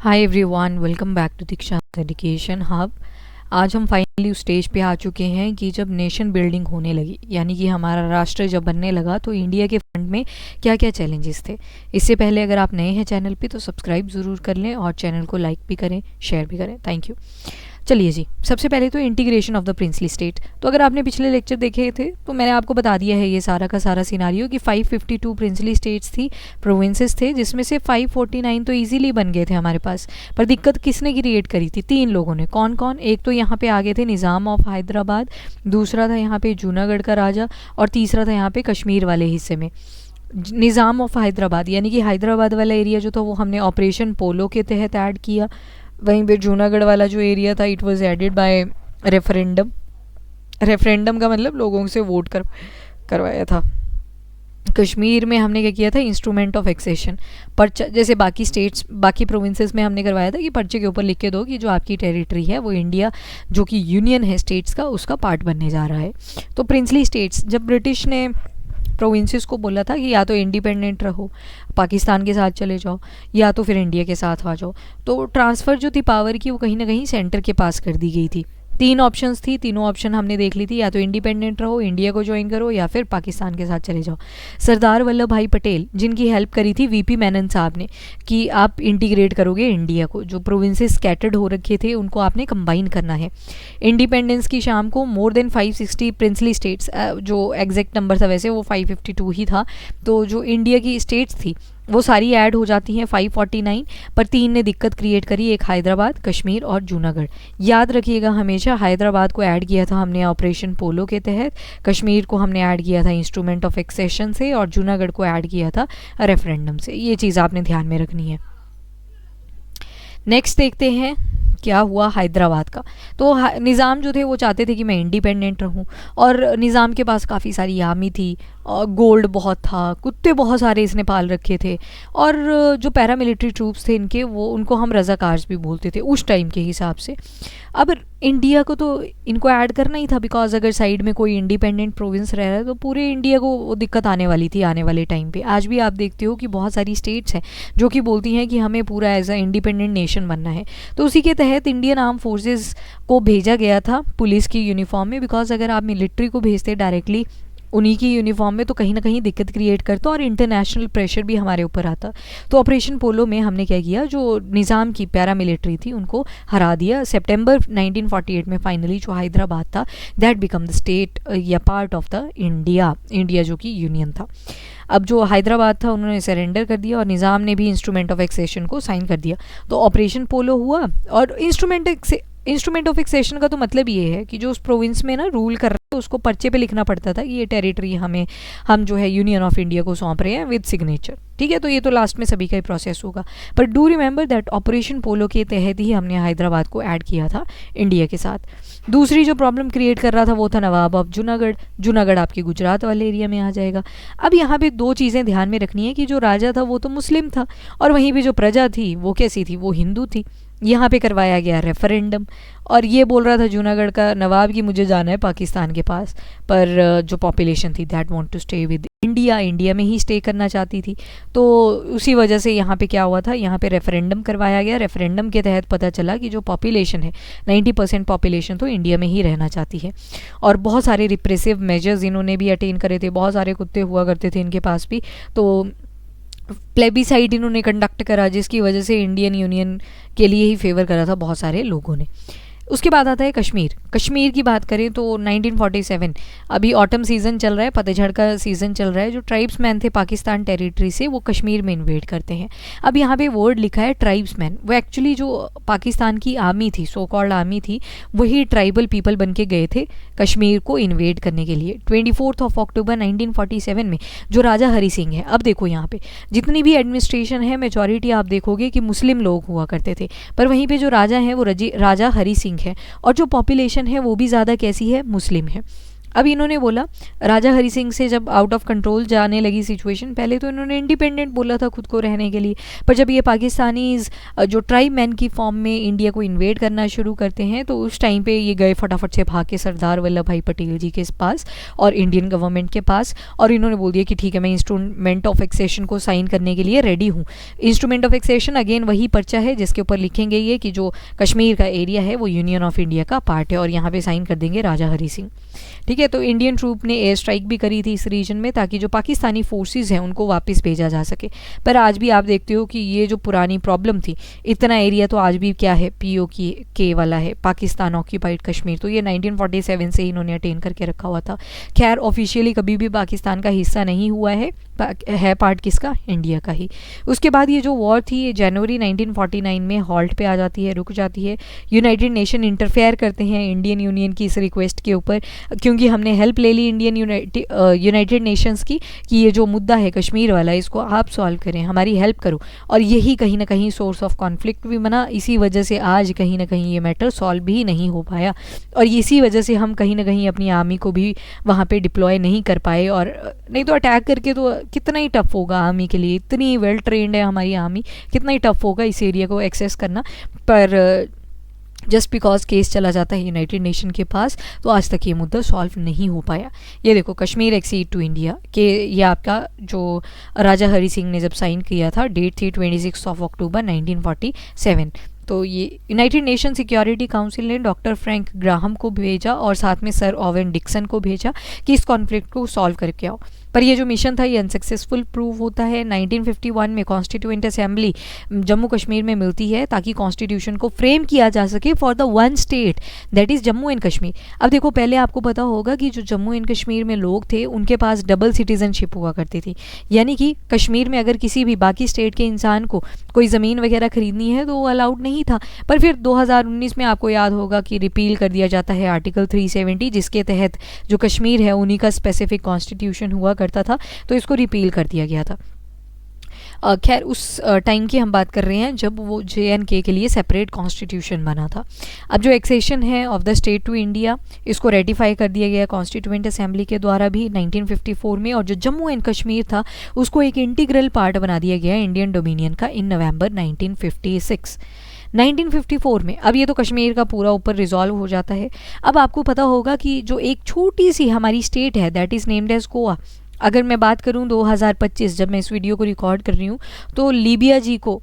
Hi everyone, welcome back to Diksha education hub. आज हम finally उस स्टेज पे आ चुके हैं कि जब नेशन बिल्डिंग होने लगी, यानी कि हमारा राष्ट्र जब बनने लगा तो इंडिया के फ्रंट में क्या क्या चैलेंजेस थे। इससे पहले अगर आप नए हैं चैनल पे तो सब्सक्राइब ज़रूर कर लें और चैनल को लाइक भी करें, शेयर भी करें। Thank you. चलिए जी, सबसे पहले तो integration of the princely state. तो अगर आपने पिछले लेक्चर देखे थे तो मैंने आपको बता दिया है ये सारा का सारा सिनारियो कि 552 प्रिंसली स्टेट्स थी, प्रोविंसेस थे, जिसमें से 549 तो इजीली बन गए थे हमारे पास। पर दिक्कत किसने क्रिएट करी थी? तीन लोगों ने। कौन कौन? एक तो यहाँ पे आगे थे निज़ाम ऑफ हैदराबाद, दूसरा था यहाँ पे जूनागढ़ का राजा, और तीसरा था यहाँ पे कश्मीर वाले हिस्से में निज़ाम ऑफ हैदराबाद, यानी कि हैदराबाद वाला एरिया जो था वो हमने ऑपरेशन पोलो के तहत ऐड किया। वहीं पे जूनागढ़ वाला जो एरिया था it was added by referendum. Referendum का मतलब लोगों से वोट करवाया था। कश्मीर में हमने क्या किया था? Instrument of accession. पर्चा, जैसे बाकी स्टेट्स बाकी प्रोविंसेस में हमने करवाया था कि पर्चे के ऊपर लिख के दो कि जो आपकी टेरिटरी है वो इंडिया जो कि यूनियन है स्टेट्स का, उसका पार्ट बनने जा रहा है। तो प्रिंसली स्टेट्स, जब ब्रिटिश ने प्रोविंसेस को बोला था कि या तो इंडिपेंडेंट रहो, पाकिस्तान के साथ चले जाओ, या तो फिर इंडिया के साथ आ जाओ, तो ट्रांसफ़र जो थी पावर की वो कहीं ना कहीं सेंटर के पास कर दी गई थी। तीन ऑप्शंस थी, तीनों ऑप्शन हमने देख ली थी, या तो इंडिपेंडेंट रहो, इंडिया को ज्वाइन करो, या फिर पाकिस्तान के साथ चले जाओ। सरदार वल्लभ भाई पटेल, जिनकी हेल्प करी थी वीपी मेनन साहब ने कि आप इंटीग्रेट करोगे इंडिया को, जो प्रोविंसेस स्कैटर्ड हो रखे थे उनको आपने कंबाइन करना है। इंडिपेंडेंस की शाम को मोर देन 560 प्रिंसली स्टेट्स, जो एग्जैक्ट नंबर था वैसे वो 552 ही था, तो जो इंडिया की स्टेट्स थी वो सारी ऐड हो जाती हैं 549। पर तीन ने दिक्कत क्रिएट करी, एक हैदराबाद, कश्मीर और जूनागढ़। याद रखिएगा हमेशा, हैदराबाद को ऐड किया था हमने ऑपरेशन पोलो के तहत, कश्मीर को हमने ऐड किया था इंस्ट्रूमेंट ऑफ एक्सेशन से, और जूनागढ़ को ऐड किया था रेफरेंडम से। ये चीज़ आपने ध्यान में रखनी है। नेक्स्ट देखते हैं क्या हुआ हैदराबाद का। तो निज़ाम जो थे वो चाहते थे कि मैं इंडिपेंडेंट रहूं, और निज़ाम के पास काफ़ी सारी आर्मी थी, और गोल्ड बहुत था, कुत्ते बहुत सारे इसने पाल रखे थे, और जो पैरामिलिट्री ट्रूप्स थे इनके, वो उनको हम रज़ाकार्स भी बोलते थे उस टाइम के हिसाब से। अब इंडिया को तो इनको ऐड करना ही था, बिकॉज अगर साइड में कोई इंडिपेंडेंट प्रोविंस रह रहा है तो पूरे इंडिया को वो दिक्कत आने वाली थी आने वाले टाइम पे। आज भी आप देखते हो कि बहुत सारी स्टेट्स हैं जो कि बोलती हैं कि हमें पूरा एज अ इंडिपेंडेंट नेशन बनना है। तो उसी के तहत इंडियन आर्म फोर्सेस को भेजा गया था पुलिस की यूनिफॉर्म में, बिकॉज अगर आप मिलिट्री को भेजते डायरेक्टली उन्हीं की यूनिफॉर्म में तो कहीं ना कहीं दिक्कत क्रिएट करता और इंटरनेशनल प्रेशर भी हमारे ऊपर आता। तो ऑपरेशन पोलो में हमने क्या किया, जो निज़ाम की पैरामिलिट्री थी उनको हरा दिया। सितंबर 1948 में फाइनली जो हैदराबाद था दैट बिकम द स्टेट या पार्ट ऑफ द इंडिया जो कि यूनियन था। अब जो हैदराबाद था उन्होंने सरेंडर कर दिया और निज़ाम ने भी इंस्ट्रूमेंट ऑफ एक्सेशन को साइन कर दिया। तो ऑपरेशन पोलो हुआ, और इंस्ट्रूमेंट ऑफ एक्सेशन का तो मतलब ये है कि जो उस प्रोविंस में ना रूल कर रहा है उसको पर्चे पे लिखना पड़ता था कि ये टेरिटरी हम जो है यूनियन ऑफ इंडिया को सौंप रहे हैं विद सिग्नेचर। ठीक है, तो ये तो लास्ट में सभी का ही प्रोसेस होगा। पर डू रिमेंबर दैट ऑपरेशन पोलो के तहत ही हमने हैदराबाद को ऐड किया था इंडिया के साथ। दूसरी जो प्रॉब्लम क्रिएट कर रहा था वो था नवाब ऑफ जूनागढ़। जूनागढ़ आपके गुजरात वाले एरिया में आ जाएगा। अब यहाँ पे दो चीज़ें ध्यान में रखनी है कि जो राजा था वो तो मुस्लिम था, और वहीं पे जो प्रजा थी वो कैसी थी? वो हिंदू थी। यहाँ पे करवाया गया रेफरेंडम, और ये बोल रहा था जूनागढ़ का नवाब कि मुझे जाना है पाकिस्तान के पास, पर जो पॉपुलेशन थी that want to stay with India में ही स्टे करना चाहती थी। तो उसी वजह से यहाँ पे क्या हुआ था, यहाँ पे रेफरेंडम करवाया गया। रेफरेंडम के तहत पता चला कि जो पॉपुलेशन है 90% पॉपुलेशन तो इंडिया में ही रहना चाहती है। और बहुत सारे रिप्रेसिव मेजर्स इन्होंने भी अटेन करे थे, बहुत सारे कुत्ते हुआ करते थे इनके पास भी। तो प्लेबिसाइड इन्होंने कंडक्ट करा, जिसकी वजह से इंडियन यूनियन के लिए ही फेवर करा था बहुत सारे लोगों ने। उसके बाद आता है कश्मीर की बात करें तो 1947 अभी ऑटम सीज़न चल रहा है, पतझड़ का सीज़न चल रहा है। जो ट्राइब्समैन थे पाकिस्तान टेरिटरी से वो कश्मीर में इन्वेड करते हैं। अब यहाँ पे वर्ड लिखा है ट्राइब्समैन, वो एक्चुअली जो पाकिस्तान की आर्मी थी, सो कॉल्ड आर्मी थी, वही ट्राइबल पीपल बन के गए थे कश्मीर को इन्वेड करने के लिए। 24 अक्टूबर 1947 में जो राजा हरी सिंह है, अब देखो यहाँ पे जितनी भी एडमिनिस्ट्रेशन है मेजॉरिटी आप देखोगे कि मुस्लिम लोग हुआ करते थे, पर वहीं पे जो राजा हैं वो राजा हरी सिंह है, और जो पॉपुलेशन है वो भी ज़्यादा कैसी है? मुस्लिम है। अब इन्होंने बोला, राजा हरि सिंह से जब आउट ऑफ कंट्रोल जाने लगी सिचुएशन, पहले तो इन्होंने इंडिपेंडेंट बोला था खुद को रहने के लिए, पर जब ये पाकिस्तानीज जो ट्राइब मैन की फॉर्म में इंडिया को इन्वेड करना शुरू करते हैं, तो उस टाइम पे ये गए फटाफट से भाग के सरदार वल्लभ भाई पटेल जी के पास और इंडियन गवर्नमेंट के पास, और इन्होंने बोल दिया कि ठीक है, मैं इंस्ट्रूमेंट ऑफ एक्सेशन को साइन करने के लिए रेडी हूँ। इंस्ट्रूमेंट ऑफ एक्सेशन अगेन वही पर्चा है जिसके ऊपर लिखेंगे ये कि जो कश्मीर का एरिया है वो यूनियन ऑफ इंडिया का पार्ट है, और यहाँ पे साइन कर देंगे राजा हरि सिंह। ठीक है, तो इंडियन ट्रूप ने एयर स्ट्राइक भी करी थी इस रीजन में ताकि जो पाकिस्तानी फोर्सेस हैं उनको वापस भेजा जा सके। पर आज भी आप देखते हो कि ये जो पुरानी प्रॉब्लम थी, इतना एरिया तो आज भी क्या है, POK वाला है, पाकिस्तान ऑक्यूपाइड कश्मीर, तो ये 1947 से इन्होंने अटेन करके रखा हुआ था। खैर ऑफिशियली कभी भी पाकिस्तान का हिस्सा नहीं हुआ है पार्ट किसका, इंडिया का ही। उसके बाद ये जो वॉर थी ये जनवरी 1949 में हॉल्ट पे आ जाती है, रुक जाती है। यूनाइटेड नेशन इंटरफेयर करते हैं इंडियन यूनियन की इस रिक्वेस्ट के ऊपर, क्योंकि हमने हेल्प ले ली इंडियन यूनाइटेड नेशंस की कि ये जो मुद्दा है कश्मीर वाला इसको आप सॉल्व करें, हमारी हेल्प करो, और यही कहीं ना कहीं सोर्स ऑफ कॉन्फ्लिक्ट भी बना। इसी वजह से आज कहीं ना कहीं ये मैटर सॉल्व भी नहीं हो पाया, और इसी वजह से हम कहीं ना कहीं अपनी आर्मी को भी वहाँ पे डिप्लॉय नहीं कर पाए, और नहीं तो अटैक करके तो कितना ही टफ होगा आर्मी के लिए, इतनी वेल ट्रेंड है हमारी आर्मी, कितना ही टफ होगा इस एरिया को एक्सेस करना। पर जस्ट बिकॉज केस चला जाता है यूनाइटेड नेशन के पास, तो आज तक ये मुद्दा सॉल्व नहीं हो पाया। ये देखो, कश्मीर एक्सीड टू इंडिया के ये आपका जो राजा हरि सिंह ने जब साइन किया था, डेट थी 26 अक्टूबर 1947। तो ये यूनाइटेड नेशन सिक्योरिटी काउंसिल ने डॉक्टर फ्रैंक ग्राहम को भेजा और साथ में सर ओवेन डिक्सन को भेजा कि इस कॉन्फ्लिक्ट को सॉल्व करके आओ। पर ये जो मिशन था ये अनसक्सेसफुल प्रूव होता है। 1951 में कॉन्स्टिट्यूएंट असेंबली जम्मू कश्मीर में मिलती है ताकि कॉन्स्टिट्यूशन को फ्रेम किया जा सके for the one state that is Jammu and Kashmir. अब देखो, पहले आपको पता होगा कि जो जम्मू एंड कश्मीर में लोग थे उनके पास डबल सिटीजनशिप हुआ करती थी, यानी कि कश्मीर में अगर किसी भी बाकी स्टेट के इंसान को कोई ज़मीन वगैरह खरीदनी है तो वो अलाउड नहीं था। पर फिर 2019 में आपको याद होगा कि रिपील कर दिया जाता है आर्टिकल 370, जिसके तहत जो कश्मीर है उन्हीं का स्पेसिफिक कॉन्स्टिट्यूशन हुआ करता था, तो इसको रिपील कर दिया गया था। खैर उस टाइम की हम बात कर रहे हैं जब वो JNK के लिए सेपरेट कॉन्स्टिट्यूशन बना था। अब जो एक्सेशन है of the state to India, इसको रेटिफाई कर दिया गया कॉन्स्टिट्यूएंट असेंबली के द्वारा भी 1954 में, और जो जम्मू एंड कश्मीर था उसको एक इंटीग्रल पार्ट बना दिया गया इंडियन डोमिनियन का इन नवंबर 1956। 1954 में अब ये तो कश्मीर का पूरा ऊपर रिजॉल्व हो जाता है। अब आपको पता होगा कि जो एक छोटी सी हमारी स्टेट है that is named as Goa, अगर मैं बात करूं 2025 जब मैं इस वीडियो को रिकॉर्ड कर रही हूं, तो लीबिया जी को,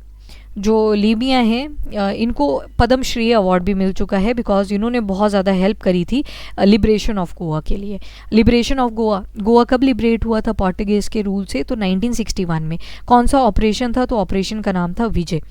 जो लीबिया हैं, इनको पद्म श्री अवार्ड भी मिल चुका है बिकॉज इन्होंने बहुत ज़्यादा हेल्प करी थी लिबरेशन ऑफ गोवा के लिए। लिबरेशन ऑफ गोवा कब लिबरेट हुआ था पोर्टुगीज़ के रूल से, तो 1961 में। कौन सा ऑपरेशन था, तो ऑपरेशन का नाम था विजय।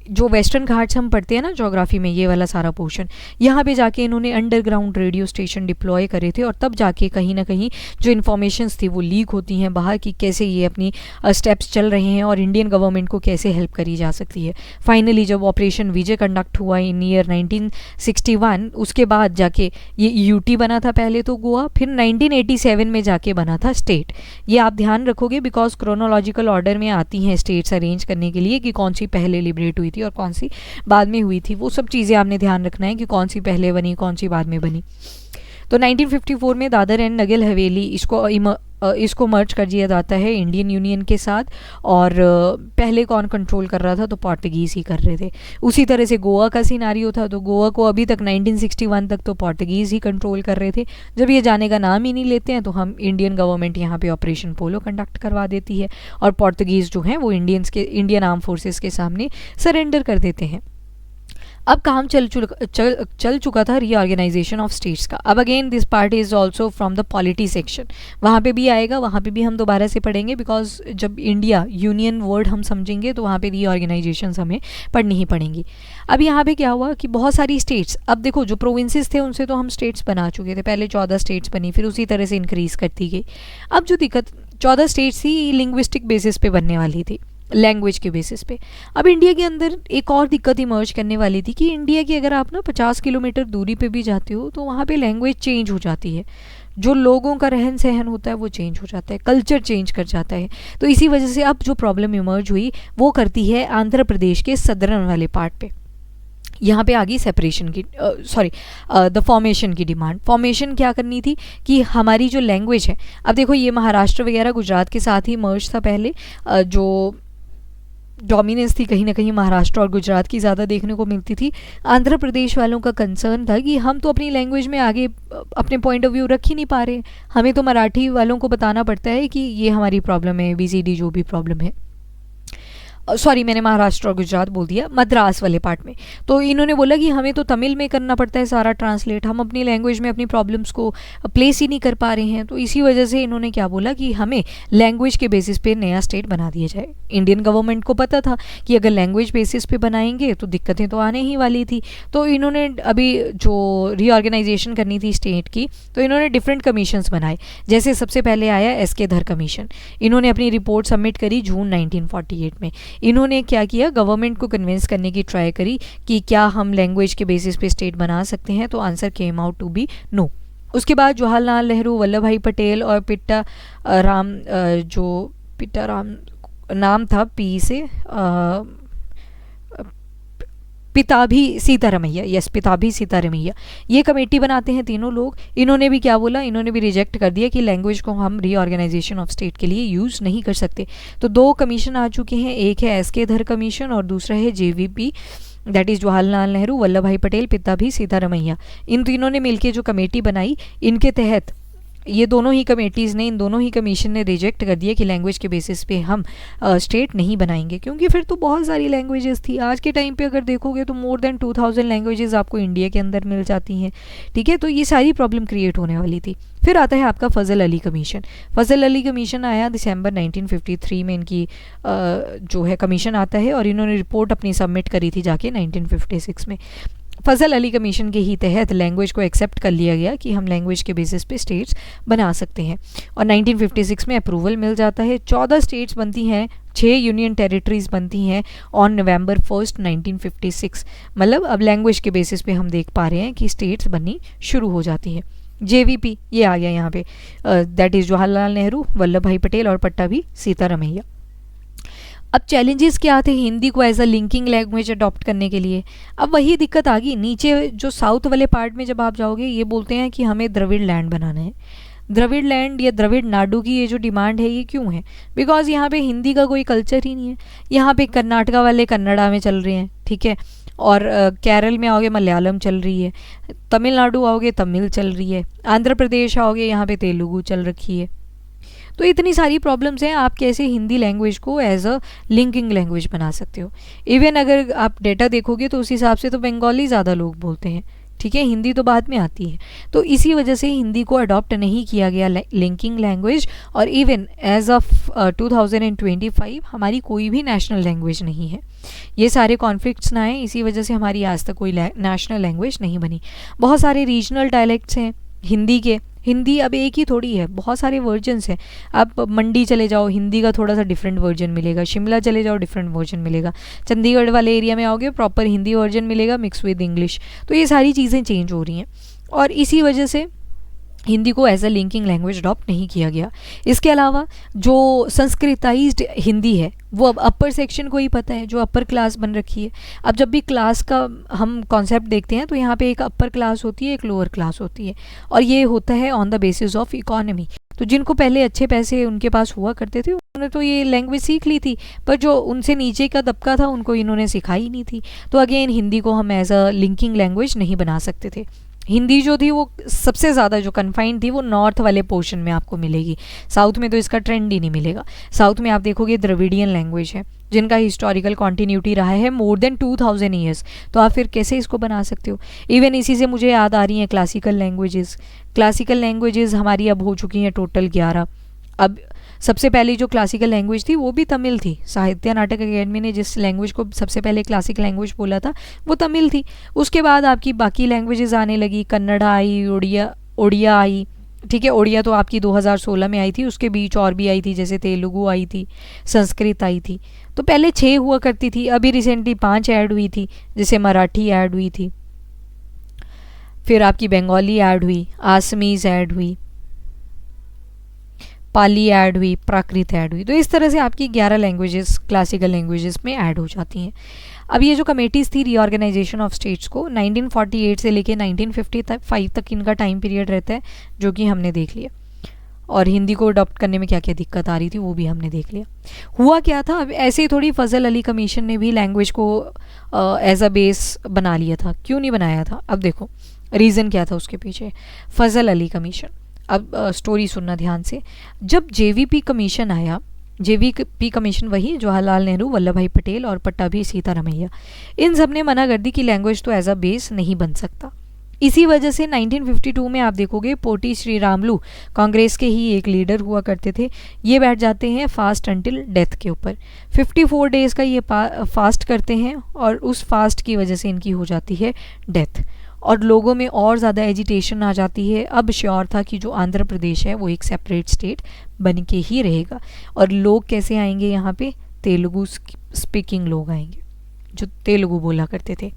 जो वेस्टर्न घाट्स हम पढ़ते हैं ना ज्योग्राफी में, ये वाला सारा पोर्शन, यहाँ पे जाके इन्होंने अंडरग्राउंड रेडियो स्टेशन डिप्लॉय करे थे, और तब जाके कहीं ना कहीं जो इन्फॉर्मेशंस थी वो लीक होती हैं बाहर कि कैसे ये अपनी स्टेप्स चल रहे हैं और इंडियन गवर्नमेंट को कैसे हेल्प करी जा सकती है। फाइनली जब ऑपरेशन विजय कंडक्ट हुआ इन ईयर 1961, उसके बाद जाके ये UT बना था पहले तो गोवा, फिर 1987 में जाके बना था स्टेट। ये आप ध्यान रखोगे बिकॉज क्रोनोलॉजिकल ऑर्डर में आती हैं स्टेट्स अरेंज करने के लिए कि कौन सी पहले लिबरेट हुई थी और कौन सी बाद में हुई थी। वो सब चीज़ें आपने ध्यान रखना है कि कौन सी पहले बनी कौन सी बाद में बनी। तो 1954 में दादर एंड नगर हवेली इसको मर्ज कर दिया जाता है इंडियन यूनियन के साथ, और पहले कौन कंट्रोल कर रहा था, तो पोर्टुगीज़ ही कर रहे थे। उसी तरह से गोवा का सिनारियो था, तो गोवा को अभी तक 1961 तक तो पोर्टुगीज़ ही कंट्रोल कर रहे थे। जब ये जाने का नाम ही नहीं लेते हैं तो हम इंडियन गवर्नमेंट यहाँ पे ऑपरेशन पोलो कंडक्ट करवा देती है, और पोर्टुगीज़ जो हैं वो इंडियन आर्म फोर्सेस के सामने सरेंडर कर देते हैं। अब काम चल चुका था रीऑर्गेनाइजेशन ऑफ स्टेट्स का। अब again this part is also from the polity section, वहाँ पे भी आएगा, वहाँ पे भी हम दोबारा से पढ़ेंगे बिकॉज जब इंडिया यूनियन वर्ड हम समझेंगे तो वहाँ पे रीऑर्गेनाइजेशन हमें पढ़नी ही पड़ेंगी। अब यहाँ पे क्या हुआ कि बहुत सारी स्टेट्स, अब देखो जो प्रोविंसेस थे उनसे तो हम स्टेट्स बना चुके थे, पहले 14 स्टेट्स बनी, फिर उसी तरह से इंक्रीज़ करती गई। अब जो दिक्कत 14 स्टेट्स थी लिंग्विस्टिक बेसिस पे बनने वाली थी, लैंग्वेज के बेसिस पे। अब इंडिया के अंदर एक और दिक्कत इमर्ज करने वाली थी कि इंडिया की अगर आप ना 50 किलोमीटर दूरी पे भी जाते हो तो वहाँ पे लैंग्वेज चेंज हो जाती है, जो लोगों का रहन सहन होता है वो चेंज हो जाता है, कल्चर चेंज कर जाता है। तो इसी वजह से अब जो प्रॉब्लम इमर्ज हुई वो करती है आंध्र प्रदेश के सदर्न वाले पार्ट पे, यहाँ पे आ गई सेपरेशन की, सॉरी, द फॉर्मेशन की डिमांड। फॉर्मेशन क्या करनी थी कि हमारी जो लैंग्वेज है, अब देखो ये महाराष्ट्र वगैरह गुजरात के साथ ही मर्ज था पहले, जो डोमिनेंस थी कहीं ना कहीं महाराष्ट्र और गुजरात की ज़्यादा देखने को मिलती थी। आंध्र प्रदेश वालों का कंसर्न था कि हम तो अपनी लैंग्वेज में आगे अपने पॉइंट ऑफ व्यू रख ही नहीं पा रहे हैं, हमें तो मराठी वालों को बताना पड़ता है कि ये हमारी प्रॉब्लम है, ABCD जो भी प्रॉब्लम है। सॉरी, मैंने महाराष्ट्र और गुजरात बोल दिया, मद्रास वाले पार्ट में। तो इन्होंने बोला कि हमें तो तमिल में करना पड़ता है सारा ट्रांसलेट, हम अपनी लैंग्वेज में अपनी प्रॉब्लम्स को प्लेस ही नहीं कर पा रहे हैं। तो इसी वजह से इन्होंने क्या बोला कि हमें लैंग्वेज के बेसिस पे नया स्टेट बना दिया जाए। इंडियन गवर्नमेंट को पता था कि अगर लैंग्वेज बेसिस पे बनाएंगे तो दिक्कतें तो आने ही वाली थी। तो इन्होंने अभी जो रीऑर्गेनाइजेशन करनी थी स्टेट की, तो इन्होंने डिफरेंट कमीशंस बनाए। जैसे सबसे पहले आया SK धर कमीशन। इन्होंने अपनी रिपोर्ट सबमिट करी जून 1948 में। इन्होंने क्या किया, गवर्नमेंट को कन्विंस करने की ट्राई करी कि क्या हम लैंग्वेज के बेसिस पे स्टेट बना सकते हैं, तो answer came out to be no. उसके बाद जवाहरलाल नेहरू, वल्लभ भाई पटेल और पिट्टा राम, जो पिट्टा राम नाम था पी से, पिताभी सीतारमैया, यस पिताभी सीतारमैया, ये कमेटी बनाते हैं तीनों लोग। इन्होंने भी क्या बोला, इन्होंने भी रिजेक्ट कर दिया कि लैंग्वेज को हम रीऑर्गेनाइजेशन ऑफ स्टेट के लिए यूज़ नहीं कर सकते। तो 2 कमीशन आ चुके हैं, एक है SK धर कमीशन और दूसरा है JVP, that is Jawaharlal Nehru, Vallabh भाई पटेल, पिताभी सीतारमैया। इन तीनों ने मिलकर जो कमेटी बनाई, इनके तहत ये दोनों ही कमेटीज़ ने, इन दोनों ही कमीशन ने रिजेक्ट कर दिया कि लैंग्वेज के बेसिस पे हम स्टेट नहीं बनाएंगे, क्योंकि फिर तो बहुत सारी लैंग्वेजेस थी। आज के टाइम पे अगर देखोगे तो मोर देन 2000 लैंग्वेजेस आपको इंडिया के अंदर मिल जाती हैं, ठीक है। तो ये सारी प्रॉब्लम क्रिएट होने वाली थी। फिर आता है आपका फजल अली कमीशन। फजल अली कमीशन आया दिसंबर 1953 में, इनकी जो है कमीशन आता है, और इन्होंने रिपोर्ट अपनी सबमिट करी थी जाके 1956 में। फजल अली कमीशन के ही तहत लैंग्वेज को एक्सेप्ट कर लिया गया कि हम लैंग्वेज के बेसिस पे स्टेट्स बना सकते हैं, और 1956 में अप्रूवल मिल जाता है। 14 स्टेट्स बनती हैं, 6 यूनियन टेरिटरीज बनती हैं ऑन November 1, 1956। मतलब अब लैंग्वेज के बेसिस पे हम देख पा रहे हैं कि स्टेट्स बननी शुरू हो जाती है। JVP ये आ गया यहाँ पे, दैट इज़ जवाहरलाल नेहरू, वल्लभ भाई पटेल और पट्टाभी सीतारमैया। अब चैलेंजेस क्या थे हिंदी को as a linking language adopt करने के लिए? अब वही दिक्कत आ गई, नीचे जो साउथ वाले पार्ट में जब आप जाओगे, ये बोलते हैं कि हमें द्रविड़ लैंड बनाना है। द्रविड़ लैंड या द्रविड़ नाडु की ये जो डिमांड है, ये क्यों है? बिकॉज यहाँ पे हिंदी का कोई कल्चर ही नहीं है। यहाँ पे कर्नाटका वाले कन्नड़ा में चल रहे हैं, ठीक है, और केरल में आओगे मलयालम चल रही है, तमिलनाडु आओगे तमिल चल रही है, आंध्र प्रदेश आओगे यहाँ पे तेलुगु चल रखी है। तो इतनी सारी प्रॉब्लम्स हैं, आप कैसे हिंदी लैंग्वेज को एज अ लिंकिंग लैंग्वेज बना सकते हो? इवन अगर आप डेटा देखोगे तो उस हिसाब से तो बंगाली ज़्यादा लोग बोलते हैं, ठीक है, हिंदी तो बाद में आती है। तो इसी वजह से हिंदी को अडॉप्ट नहीं किया गया लिंकिंग लैंग्वेज, और इवन एज ऑफ 2025 हमारी कोई भी नेशनल लैंग्वेज नहीं है। ये सारे कॉन्फ्लिक्ट्स ना आए, इसी वजह से हमारी आज तक कोई नेशनल लैंग्वेज नहीं बनी। बहुत सारे रीजनल डायलेक्ट्स हैं हिंदी के। हिंदी अब एक ही थोड़ी है, बहुत सारे वर्जन्स हैं। आप मंडी चले जाओ, हिंदी का थोड़ा सा डिफरेंट वर्जन मिलेगा, शिमला चले जाओ डिफरेंट वर्जन मिलेगा, चंडीगढ़ वाले एरिया में आओगे प्रॉपर हिंदी वर्जन मिलेगा मिक्स विद इंग्लिश। तो ये सारी चीज़ें चेंज हो रही हैं, और इसी वजह से हिंदी को as a linking language adopt नहीं किया गया। इसके अलावा जो संस्कृताइज्ड हिंदी है वो अब अपर सेक्शन को ही पता है, जो अपर क्लास बन रखी है। अब जब भी क्लास का हम कॉन्सेप्ट देखते हैं तो यहाँ पे एक अपर क्लास होती है, एक लोअर क्लास होती है, और ये होता है on the basis of economy. तो जिनको पहले अच्छे पैसे उनके पास हुआ करते थे उन्होंने तो ये लैंग्वेज सीख ली थी, पर जो उनसे नीचे का तबका था उनको इन्होंने सिखाई नहीं थी। तो अगेन हिंदी को हम एज अ लिंकिंग लैंग्वेज नहीं बना सकते थे। हिंदी जो थी वो सबसे ज़्यादा जो कन्फाइंड थी वो नॉर्थ वाले पोर्शन में आपको मिलेगी, साउथ में तो इसका ट्रेंड ही नहीं मिलेगा। साउथ में आप देखोगे द्रविडियन लैंग्वेज है जिनका हिस्टोरिकल कॉन्टीन्यूटी रहा है मोर देन 2000 ईयर्स, तो आप फिर कैसे इसको बना सकते हो? इवन इसी से मुझे याद आ रही हैं क्लासिकल लैंग्वेजेस। क्लासिकल लैंग्वेजेस हमारी अब हो चुकी हैं टोटल 11। अब सबसे पहली जो क्लासिकल लैंग्वेज थी वो भी तमिल थी। साहित्य नाटक अकेडमी ने जिस लैंग्वेज को सबसे पहले क्लासिकल लैंग्वेज बोला था वो तमिल थी। उसके बाद आपकी बाकी लैंग्वेजेस आने लगी, कन्नड़ा आई, ओडिया आई, ठीक है। ओडिया तो आपकी 2016 में आई थी, उसके बीच और भी आई थी, जैसे तेलुगु आई थी, संस्कृत आई थी। तो पहले 6 हुआ करती थी, अभी रिसेंटली 5 ऐड हुई थी, जैसे मराठी ऐड हुई थी, फिर आपकी बंगाली ऐड हुई, आसमीज़ ऐड हुई, पाली ऐड हुई, प्राकृत ऐड हुई। तो इस तरह से आपकी 11 लैंग्वेजेस क्लासिकल लैंग्वेजेस में ऐड हो जाती हैं। अब ये जो कमेटीज़ थी रीऑर्गेनाइजेशन ऑफ स्टेट्स को 1948 से लेके 1955 तक इनका टाइम पीरियड रहता है, जो कि हमने देख लिया। और हिंदी को अडॉप्ट करने में क्या क्या दिक्कत आ रही थी वो भी हमने देख लिया। हुआ क्या था, अब ऐसे ही थोड़ी फजल अली कमीशन ने भी लैंग्वेज को एज अ बेस बना लिया था। क्यों नहीं बनाया था, अब देखो रीज़न क्या था उसके पीछे। फजल अली कमीशन, अब स्टोरी सुनना ध्यान से। जब जेवीपी कमीशन आया, जेवीपी कमीशन वही जवाहरलाल नेहरू, वल्लभ भाई पटेल और पट्टाभी सीतारमैया, इन सब ने मना कर दी कि लैंग्वेज तो एज अ बेस नहीं बन सकता। इसी वजह से 1952 में आप देखोगे पोटी श्रीरामलू कांग्रेस के ही एक लीडर हुआ करते थे, ये बैठ जाते हैं फास्ट अंटिल डेथ के ऊपर। 54 डेज़ का ये फास्ट करते हैं और उस फास्ट की वजह से इनकी हो जाती है डेथ, और लोगों में और ज़्यादा एजिटेशन आ जाती है। अब श्योर था कि जो आंध्र प्रदेश है वो एक सेपरेट स्टेट बन के ही रहेगा। और लोग कैसे आएंगे यहाँ पे, तेलुगु स्पीकिंग लोग आएंगे जो तेलुगु बोला करते थे।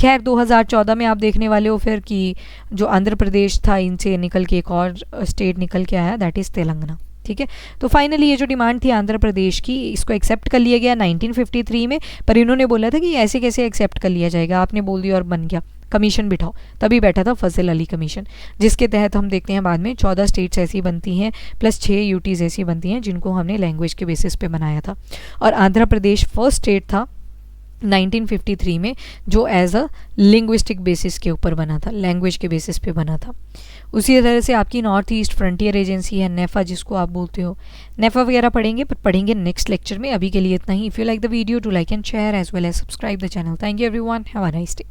खैर 2014 में आप देखने वाले हो फिर कि जो आंध्र प्रदेश था इनसे निकल के एक और स्टेट निकल के आया, दैट इज़ तेलंगाना। ठीक है, तो फाइनली ये जो डिमांड थी आंध्र प्रदेश की, इसको एक्सेप्ट कर लिया गया 1953 में। पर इन्होंने बोला था कि ऐसे कैसे एक्सेप्ट कर लिया जाएगा, आपने बोल दिया और बन गया, कमीशन बिठाओ। तभी बैठा था फजल अली कमीशन, जिसके तहत हम देखते हैं बाद में 14 स्टेट्स ऐसी बनती हैं प्लस 6 यूटीज़ ऐसी बनती हैं जिनको हमने लैंग्वेज के बेसिस पे बनाया था। और आंध्र प्रदेश फर्स्ट स्टेट था 1953 में जो एज अ लिंग्विस्टिक बेसिस के ऊपर बना था, लैंग्वेज के बेसिस पे बना था। उसी तरह से आपकी नॉर्थ ईस्ट फ्रंटियर एजेंसी है नेफा, जिसको आप बोलते हो, नेफा वगैरह पढ़ेंगे, पर पढ़ेंगे नेक्स्ट लेक्चर में। अभी के लिए इतना ही। If you like the video, to like and share as well as subscribe the channel. Thank you everyone, have a nice day.